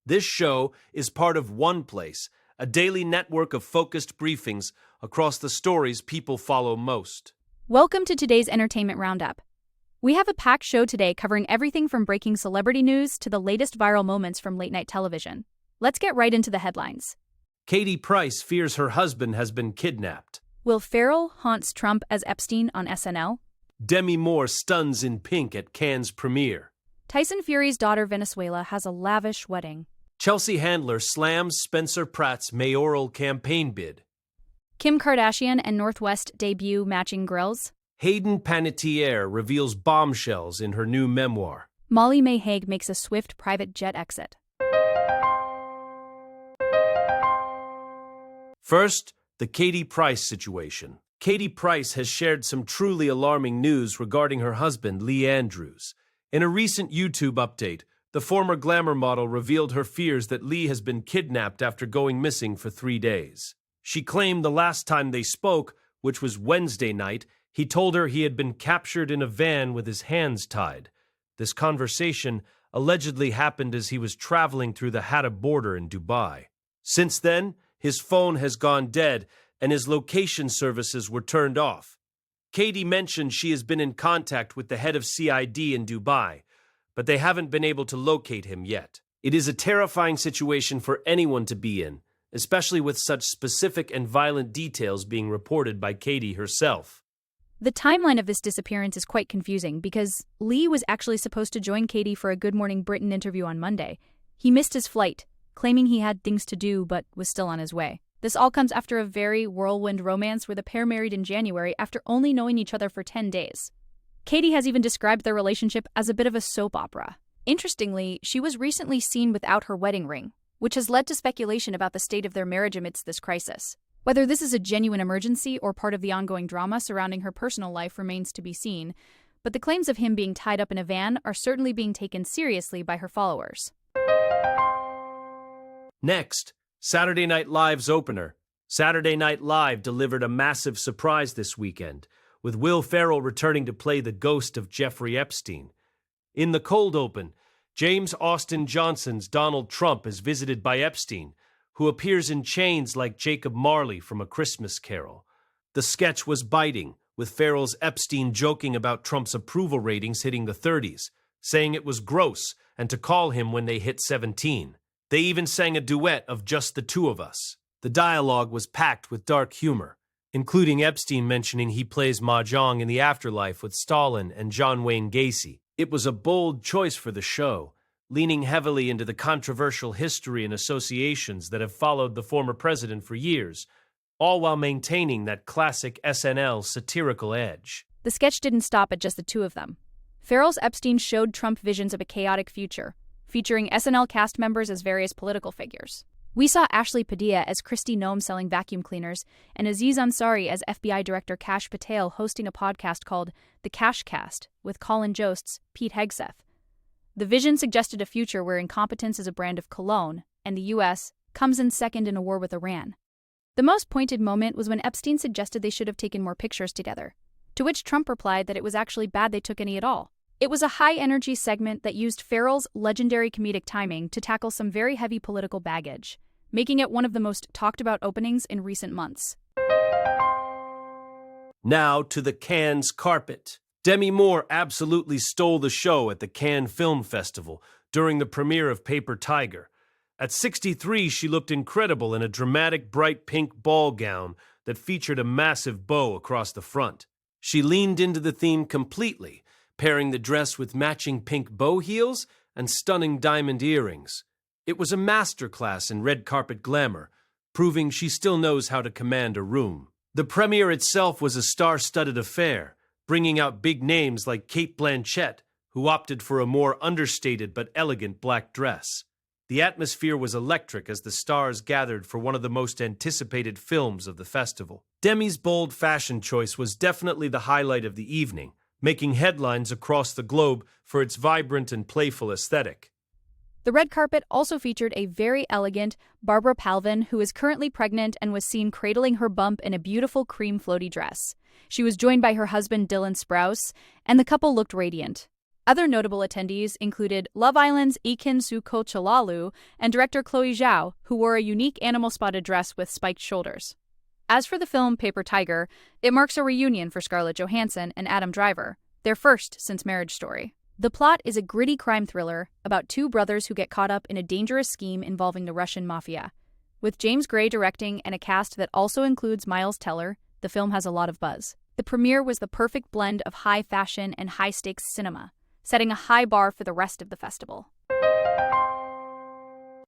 This show is part of OnePlace, a daily network of focused briefings across the stories people follow most. Welcome to today's Entertainment Roundup. We have a packed show today covering everything from breaking celebrity news to the latest viral moments from late-night television. Let's get right into the headlines. Katie Price fears her husband has been kidnapped. Will Ferrell haunts Trump as Epstein on SNL? Demi Moore stuns in pink at Cannes premiere. Tyson Fury's daughter Venezuela has a lavish wedding. Chelsea Handler slams Spencer Pratt's mayoral campaign bid. Kim Kardashian and Northwest debut matching grills. Hayden Panettiere reveals bombshells in her new memoir. Molly-Mae makes a swift private jet exit. First, the Katie Price situation. Katie Price has shared some truly alarming news regarding her husband, Lee Andrews. In a recent YouTube update, the former glamour model revealed her fears that Lee has been kidnapped after going missing for 3 days. She claimed the last time they spoke, which was Wednesday night, he told her he had been captured in a van with his hands tied. This conversation allegedly happened as he was traveling through the Hatta border in Dubai. Since then, his phone has gone dead and his location services were turned off. Katie mentioned she has been in contact with the head of CID in Dubai, but they haven't been able to locate him yet. It is a terrifying situation for anyone to be in, especially with such specific and violent details being reported by Katie herself. The timeline of this disappearance is quite confusing because Lee was actually supposed to join Katie for a Good Morning Britain interview on Monday. He missed his flight, claiming he had things to do but was still on his way. This all comes after a very whirlwind romance where the pair married in January after only knowing each other for 10 days. Katie has even described their relationship as a bit of a soap opera. Interestingly, she was recently seen without her wedding ring, which has led to speculation about the state of their marriage amidst this crisis. Whether this is a genuine emergency or part of the ongoing drama surrounding her personal life remains to be seen, but the claims of him being tied up in a van are certainly being taken seriously by her followers. Next, Saturday Night Live's opener. Saturday Night Live delivered a massive surprise this weekend, with Will Ferrell returning to play the ghost of Jeffrey Epstein. In the cold open, James Austin Johnson's Donald Trump is visited by Epstein, who appears in chains like Jacob Marley from A Christmas Carol. The sketch was biting, with Ferrell's Epstein joking about Trump's approval ratings hitting the 30s, saying it was gross and to call him when they hit 17. They even sang a duet of Just the Two of Us. The dialogue was packed with dark humor, including Epstein mentioning he plays mahjong in the afterlife with Stalin and John Wayne Gacy. It was a bold choice for the show, leaning heavily into the controversial history and associations that have followed the former president for years, all while maintaining that classic SNL satirical edge. The sketch didn't stop at just the two of them. Ferrell's Epstein showed Trump visions of a chaotic future, featuring SNL cast members as various political figures. We saw Ashley Padilla as Kristi Noem selling vacuum cleaners, and Aziz Ansari as FBI Director Kash Patel hosting a podcast called The Cash Cast with Colin Jost's Pete Hegseth. The vision suggested a future where incompetence is a brand of cologne, and the U.S. comes in second in a war with Iran. The most pointed moment was when Epstein suggested they should have taken more pictures together, to which Trump replied that it was actually bad they took any at all. It was a high-energy segment that used Ferrell's legendary comedic timing to tackle some very heavy political baggage, making it one of the most talked-about openings in recent months. Now to the Cannes carpet. Demi Moore absolutely stole the show at the Cannes Film Festival during the premiere of Paper Tiger. At 63, she looked incredible in a dramatic bright pink ball gown that featured a massive bow across the front. She leaned into the theme completely, pairing the dress with matching pink bow heels and stunning diamond earrings. It was a masterclass in red carpet glamour, proving she still knows how to command a room. The premiere itself was a star-studded affair, bringing out big names like Cate Blanchett, who opted for a more understated but elegant black dress. The atmosphere was electric as the stars gathered for one of the most anticipated films of the festival. Demi's bold fashion choice was definitely the highlight of the evening, making headlines across the globe for its vibrant and playful aesthetic. The red carpet also featured a very elegant Barbara Palvin, who is currently pregnant and was seen cradling her bump in a beautiful cream floaty dress. She was joined by her husband Dylan Sprouse, and the couple looked radiant. Other notable attendees included Love Island's Ekin Su-ko-Chalalu and director Chloe Zhao, who wore a unique animal-spotted dress with spiked shoulders. As for the film Paper Tiger, it marks a reunion for Scarlett Johansson and Adam Driver, their first since Marriage Story. The plot is a gritty crime thriller about two brothers who get caught up in a dangerous scheme involving the Russian mafia. With James Gray directing and a cast that also includes Miles Teller, the film has a lot of buzz. The premiere was the perfect blend of high fashion and high-stakes cinema, setting a high bar for the rest of the festival.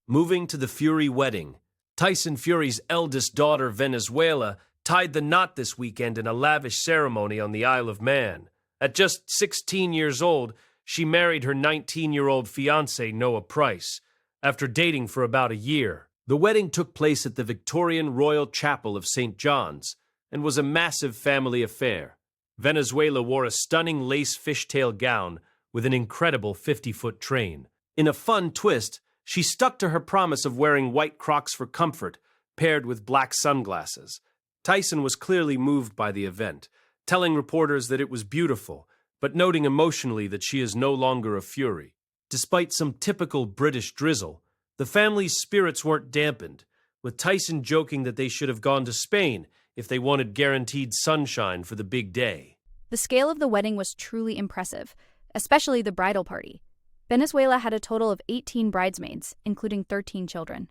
Moving to the Fury wedding, Tyson Fury's eldest daughter, Venezuela, tied the knot this weekend in a lavish ceremony on the Isle of Man. At just 16 years old, she married her 19-year-old fiancé, Noah Price, after dating for about a year. The wedding took place at the Victorian Royal Chapel of St. John's and was a massive family affair. Venezuela wore a stunning lace fishtail gown with an incredible 50-foot train. In a fun twist, she stuck to her promise of wearing white Crocs for comfort, paired with black sunglasses. Tyson was clearly moved by the event, telling reporters that it was beautiful, but noting emotionally that she is no longer a Fury. Despite some typical British drizzle, the family's spirits weren't dampened, with Tyson joking that they should have gone to Spain if they wanted guaranteed sunshine for the big day. The scale of the wedding was truly impressive, especially the bridal party. Venezuela had a total of 18 bridesmaids, including 13 children.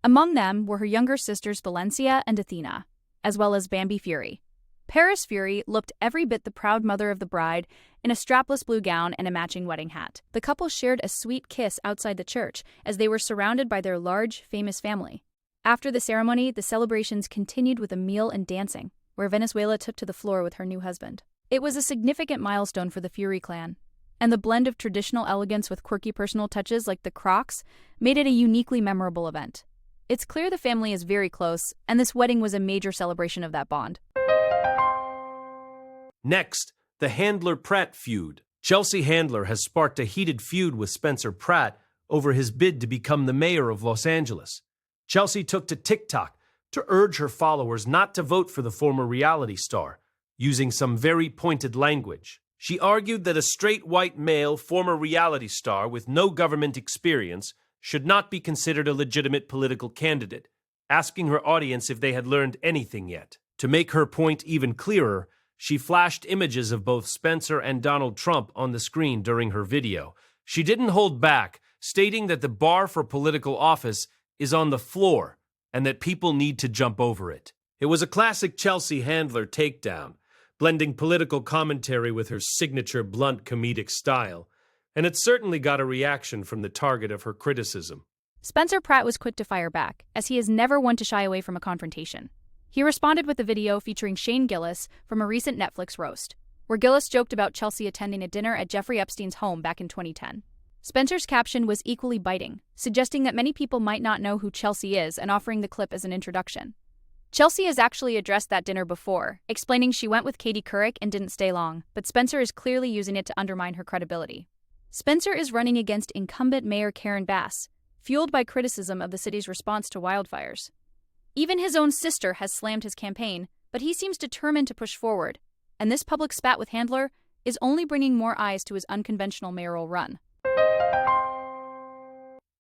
Among them were her younger sisters Valencia and Athena, as well as Bambi Fury. Paris Fury looked every bit the proud mother of the bride in a strapless blue gown and a matching wedding hat. The couple shared a sweet kiss outside the church as they were surrounded by their large, famous family. After the ceremony, the celebrations continued with a meal and dancing, where Venezuela took to the floor with her new husband. It was a significant milestone for the Fury clan, and the blend of traditional elegance with quirky personal touches like the Crocs made it a uniquely memorable event. It's clear the family is very close, and this wedding was a major celebration of that bond. Next, the Handler-Pratt feud. Chelsea Handler has sparked a heated feud with Spencer Pratt over his bid to become the mayor of Los Angeles. Chelsea took to TikTok to urge her followers not to vote for the former reality star, using some very pointed language. She argued that a straight white male former reality star with no government experience should not be considered a legitimate political candidate, asking her audience if they had learned anything yet. To make her point even clearer, she flashed images of both Spencer and Donald Trump on the screen during her video. She didn't hold back, stating that the bar for political office is on the floor and that people need to jump over it. It was a classic Chelsea Handler takedown, blending political commentary with her signature blunt comedic style, and it certainly got a reaction from the target of her criticism. Spencer Pratt was quick to fire back, as he is never one to shy away from a confrontation. He responded with a video featuring Shane Gillis from a recent Netflix roast, where Gillis joked about Chelsea attending a dinner at Jeffrey Epstein's home back in 2010. Spencer's caption was equally biting, suggesting that many people might not know who Chelsea is and offering the clip as an introduction. Chelsea has actually addressed that dinner before, explaining she went with Katie Couric and didn't stay long, but Spencer is clearly using it to undermine her credibility. Spencer is running against incumbent Mayor Karen Bass, fueled by criticism of the city's response to wildfires. Even his own sister has slammed his campaign, but he seems determined to push forward, and this public spat with Handler is only bringing more eyes to his unconventional mayoral run.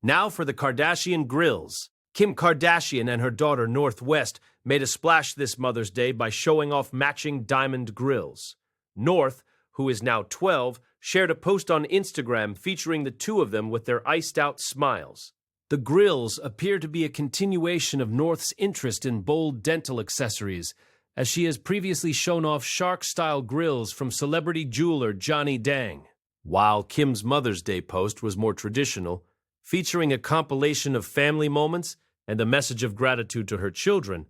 Now for the Kardashian grills. Kim Kardashian and her daughter North West made a splash this Mother's Day by showing off matching diamond grills. North, who is now 12, shared a post on Instagram featuring the two of them with their iced-out smiles. The grills appear to be a continuation of North's interest in bold dental accessories, as she has previously shown off shark-style grills from celebrity jeweler Johnny Dang. While Kim's Mother's Day post was more traditional, featuring a compilation of family moments and a message of gratitude to her children,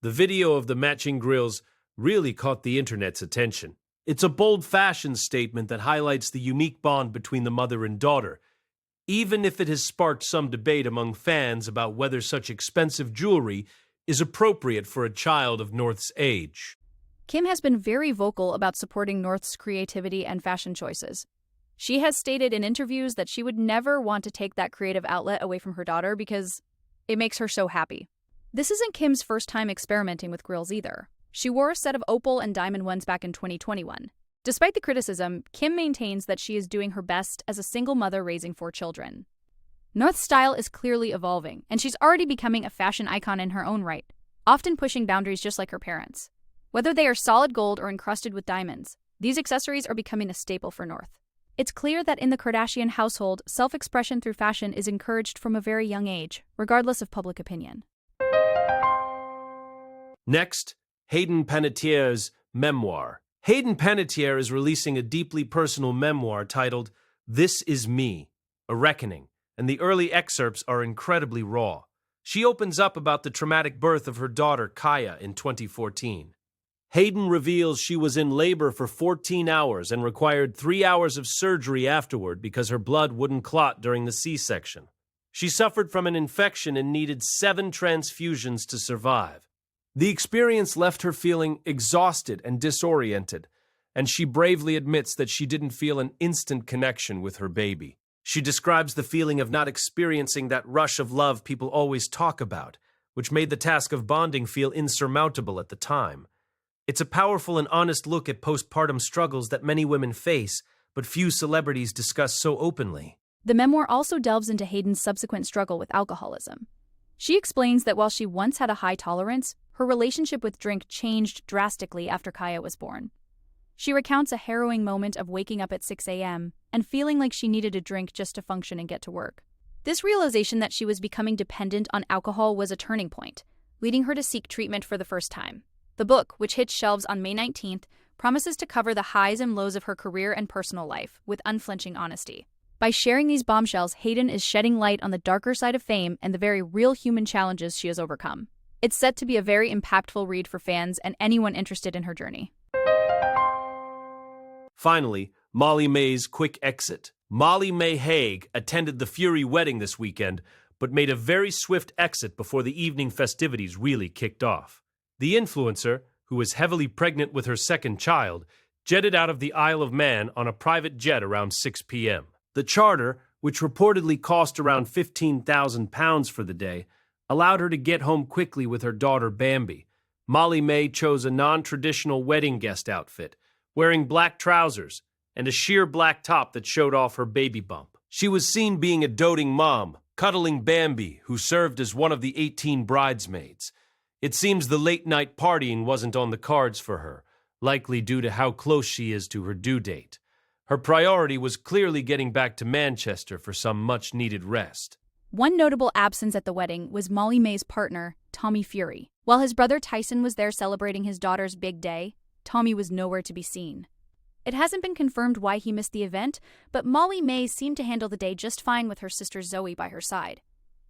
the video of the matching grills really caught the internet's attention. It's a bold fashion statement that highlights the unique bond between the mother and daughter, even if it has sparked some debate among fans about whether such expensive jewelry is appropriate for a child of North's age. Kim has been very vocal about supporting North's creativity and fashion choices. She has stated in interviews that she would never want to take that creative outlet away from her daughter because it makes her so happy. This isn't Kim's first time experimenting with grills either. She wore a set of opal and diamond ones back in 2021, Despite the criticism, Kim maintains that she is doing her best as a single mother raising 4 children. North's style is clearly evolving, and she's already becoming a fashion icon in her own right, often pushing boundaries just like her parents. Whether they are solid gold or encrusted with diamonds, these accessories are becoming a staple for North. It's clear that in the Kardashian household, self-expression through fashion is encouraged from a very young age, regardless of public opinion. Next, Hayden Panettiere's memoir. Hayden Panettiere is releasing a deeply personal memoir titled This Is Me, A Reckoning, and the early excerpts are incredibly raw. She opens up about the traumatic birth of her daughter, Kaya, in 2014. Hayden reveals she was in labor for 14 hours and required 3 hours of surgery afterward because her blood wouldn't clot during the C-section. She suffered from an infection and needed 7 transfusions to survive. The experience left her feeling exhausted and disoriented, and she bravely admits that she didn't feel an instant connection with her baby. She describes the feeling of not experiencing that rush of love people always talk about, which made the task of bonding feel insurmountable at the time. It's a powerful and honest look at postpartum struggles that many women face, but few celebrities discuss so openly. The memoir also delves into Hayden's subsequent struggle with alcoholism. She explains that while she once had a high tolerance, her relationship with drink changed drastically after Kaya was born. She recounts a harrowing moment of waking up at 6 a.m. and feeling like she needed a drink just to function and get to work. This realization that she was becoming dependent on alcohol was a turning point, leading her to seek treatment for the first time. The book, which hits shelves on May 19th, promises to cover the highs and lows of her career and personal life with unflinching honesty. By sharing these bombshells, Hayden is shedding light on the darker side of fame and the very real human challenges she has overcome. It's set to be a very impactful read for fans and anyone interested in her journey. Finally, Molly-Mae's quick exit. Molly-Mae Hague attended the Fury wedding this weekend, but made a very swift exit before the evening festivities really kicked off. The influencer, who was heavily pregnant with her second child, jetted out of the Isle of Man on a private jet around 6 p.m. The charter, which reportedly cost around £15,000 for the day, allowed her to get home quickly with her daughter Bambi. Molly-Mae chose a non-traditional wedding guest outfit, wearing black trousers and a sheer black top that showed off her baby bump. She was seen being a doting mom, cuddling Bambi, who served as one of the 18 bridesmaids. It seems the late-night partying wasn't on the cards for her, likely due to how close she is to her due date. Her priority was clearly getting back to Manchester for some much-needed rest. One notable absence at the wedding was Molly-Mae's partner, Tommy Fury. While his brother Tyson was there celebrating his daughter's big day, Tommy was nowhere to be seen. It hasn't been confirmed why he missed the event, but Molly-Mae seemed to handle the day just fine with her sister Zoe by her side.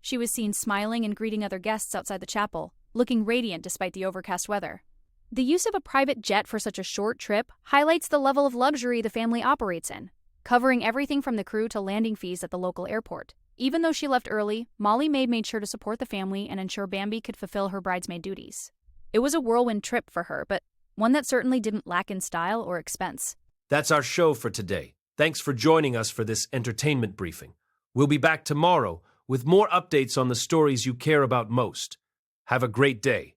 She was seen smiling and greeting other guests outside the chapel, looking radiant despite the overcast weather. The use of a private jet for such a short trip highlights the level of luxury the family operates in, covering everything from the crew to landing fees at the local airport. Even though she left early, Molly-Mae made sure to support the family and ensure Bambi could fulfill her bridesmaid duties. It was a whirlwind trip for her, but one that certainly didn't lack in style or expense. That's our show for today. Thanks for joining us for this entertainment briefing. We'll be back tomorrow with more updates on the stories you care about most. Have a great day.